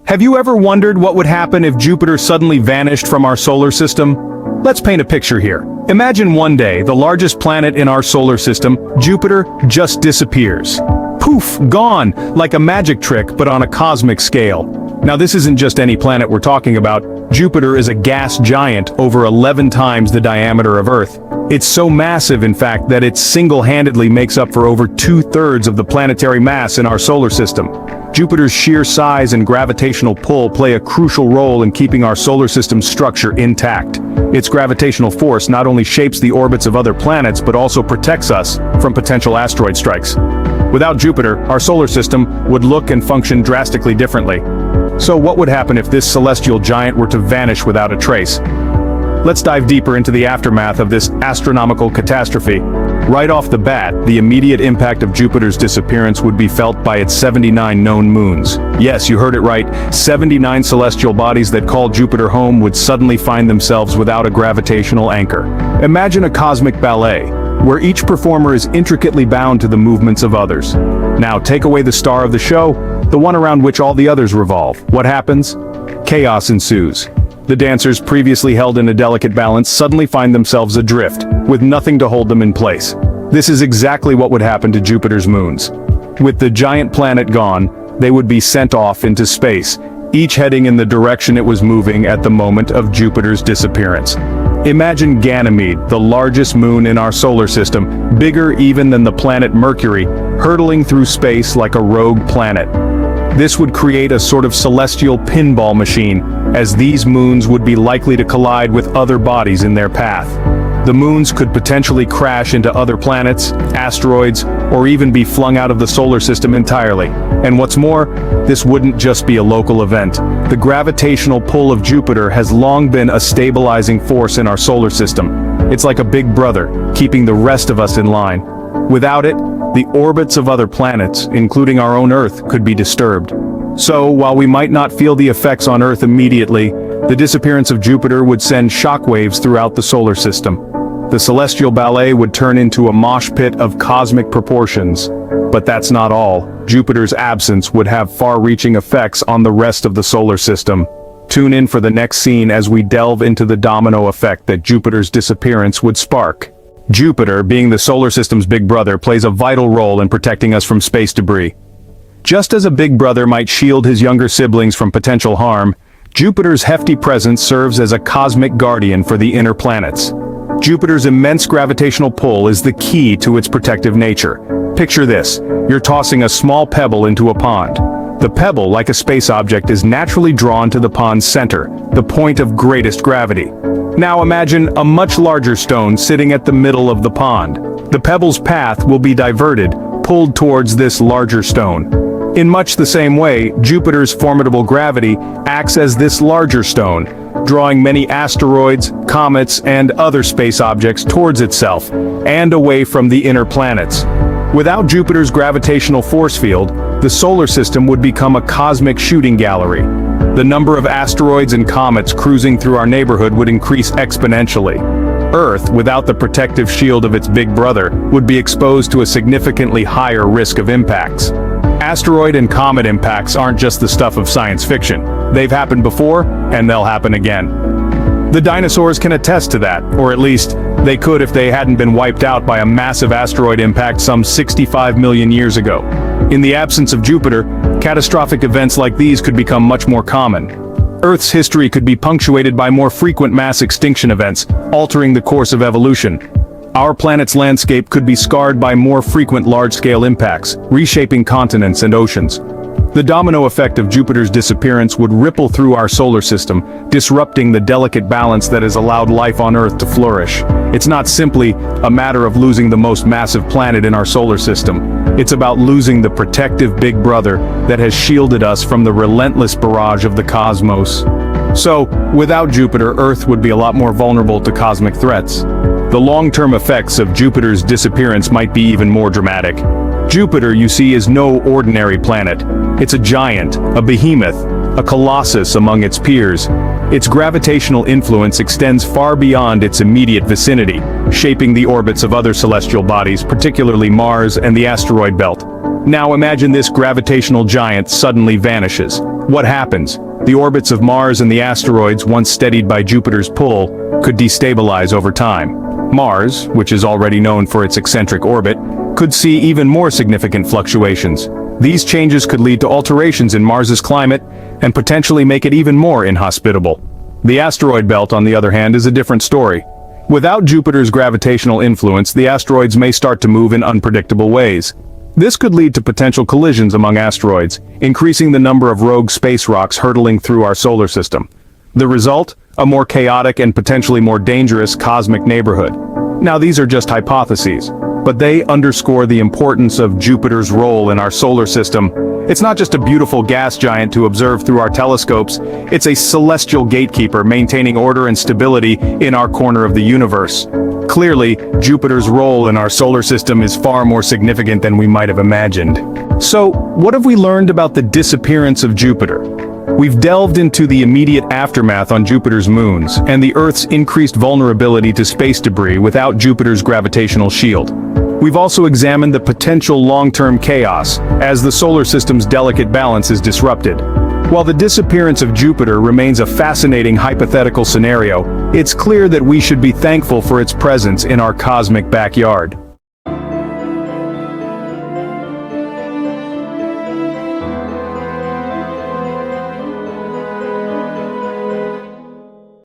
Have you ever wondered what would happen if Jupiter suddenly vanished from our solar system? Let's paint a picture here. Imagine one day, the largest planet in our solar system, Jupiter, just disappears. Poof, gone, like a magic trick but on a cosmic scale. Now this isn't just any planet we're talking about. Jupiter is a gas giant over 11 times the diameter of Earth. It's so massive, in fact, that it single-handedly makes up for over 2/3 of the planetary mass in our solar system. Jupiter's sheer size and gravitational pull play a crucial role in keeping our solar system's structure intact. Its gravitational force not only shapes the orbits of other planets but also protects us from potential asteroid strikes. Without Jupiter, our solar system would look and function drastically differently. So what would happen if this celestial giant were to vanish without a trace? Let's dive deeper into the aftermath of this astronomical catastrophe. Right off the bat, the immediate impact of Jupiter's disappearance would be felt by its 79 known moons. Yes, you heard it right, 79 celestial bodies that call Jupiter home would suddenly find themselves without a gravitational anchor. Imagine a cosmic ballet, where each performer is intricately bound to the movements of others. Now take away the star of the show, the one around which all the others revolve. What happens? Chaos ensues. The dancers, previously held in a delicate balance, suddenly find themselves adrift, with nothing to hold them in place. This is exactly what would happen to Jupiter's moons. With the giant planet gone, they would be sent off into space, each heading in the direction it was moving at the moment of Jupiter's disappearance. Imagine Ganymede, the largest moon in our solar system, bigger even than the planet Mercury, hurtling through space like a rogue planet. This would create a sort of celestial pinball machine, as these moons would be likely to collide with other bodies in their path. The moons could potentially crash into other planets, asteroids, or even be flung out of the solar system entirely. And what's more, this wouldn't just be a local event. The gravitational pull of Jupiter has long been a stabilizing force in our solar system. It's like a big brother, keeping the rest of us in line. Without it, the orbits of other planets, including our own Earth, could be disturbed. So, while we might not feel the effects on Earth immediately, the disappearance of Jupiter would send shockwaves throughout the solar system. The celestial ballet would turn into a mosh pit of cosmic proportions. But that's not all. Jupiter's absence would have far-reaching effects on the rest of the solar system. Tune in for the next scene as we delve into the domino effect that Jupiter's disappearance would spark. Jupiter, being the solar system's big brother, plays a vital role in protecting us from space debris. Just as a big brother might shield his younger siblings from potential harm, Jupiter's hefty presence serves as a cosmic guardian for the inner planets. Jupiter's immense gravitational pull is the key to its protective nature. Picture this: you're tossing a small pebble into a pond. The pebble, like a space object, is naturally drawn to the pond's center, the point of greatest gravity. Now imagine a much larger stone sitting at the middle of the pond. The pebble's path will be diverted, pulled towards this larger stone. In much the same way, Jupiter's formidable gravity acts as this larger stone, drawing many asteroids, comets, and other space objects towards itself, and away from the inner planets. Without Jupiter's gravitational force field, the solar system would become a cosmic shooting gallery. The number of asteroids and comets cruising through our neighborhood would increase exponentially. Earth, without the protective shield of its big brother, would be exposed to a significantly higher risk of impacts. Asteroid and comet impacts aren't just the stuff of science fiction. They've happened before, and they'll happen again. The dinosaurs can attest to that, or at least, they could if they hadn't been wiped out by a massive asteroid impact some 65 million years ago. In the absence of Jupiter, catastrophic events like these could become much more common. Earth's history could be punctuated by more frequent mass extinction events, altering the course of evolution. Our planet's landscape could be scarred by more frequent large-scale impacts, reshaping continents and oceans. The domino effect of Jupiter's disappearance would ripple through our solar system, disrupting the delicate balance that has allowed life on Earth to flourish. It's not simply a matter of losing the most massive planet in our solar system. It's about losing the protective big brother that has shielded us from the relentless barrage of the cosmos. So, without Jupiter, Earth would be a lot more vulnerable to cosmic threats. The long-term effects of Jupiter's disappearance might be even more dramatic. Jupiter, you see, is no ordinary planet. It's a giant, a behemoth, a colossus among its peers. Its gravitational influence extends far beyond its immediate vicinity, shaping the orbits of other celestial bodies, particularly Mars and the asteroid belt. Now imagine this gravitational giant suddenly vanishes. What happens? The orbits of Mars and the asteroids, once steadied by Jupiter's pull, could destabilize over time. Mars, which is already known for its eccentric orbit, could see even more significant fluctuations. These changes could lead to alterations in Mars's climate and potentially make it even more inhospitable. The asteroid belt, on the other hand, is a different story. Without Jupiter's gravitational influence, the asteroids may start to move in unpredictable ways. This could lead to potential collisions among asteroids, increasing the number of rogue space rocks hurtling through our solar system. The result? A more chaotic and potentially more dangerous cosmic neighborhood. Now, these are just hypotheses, but they underscore the importance of Jupiter's role in our solar system. It's not just a beautiful gas giant to observe through our telescopes, it's a celestial gatekeeper maintaining order and stability in our corner of the universe. Clearly, Jupiter's role in our solar system is far more significant than we might have imagined. So, what have we learned about the disappearance of Jupiter? We've delved into the immediate aftermath on Jupiter's moons, and the Earth's increased vulnerability to space debris without Jupiter's gravitational shield. We've also examined the potential long-term chaos, as the solar system's delicate balance is disrupted. While the disappearance of Jupiter remains a fascinating hypothetical scenario, it's clear that we should be thankful for its presence in our cosmic backyard.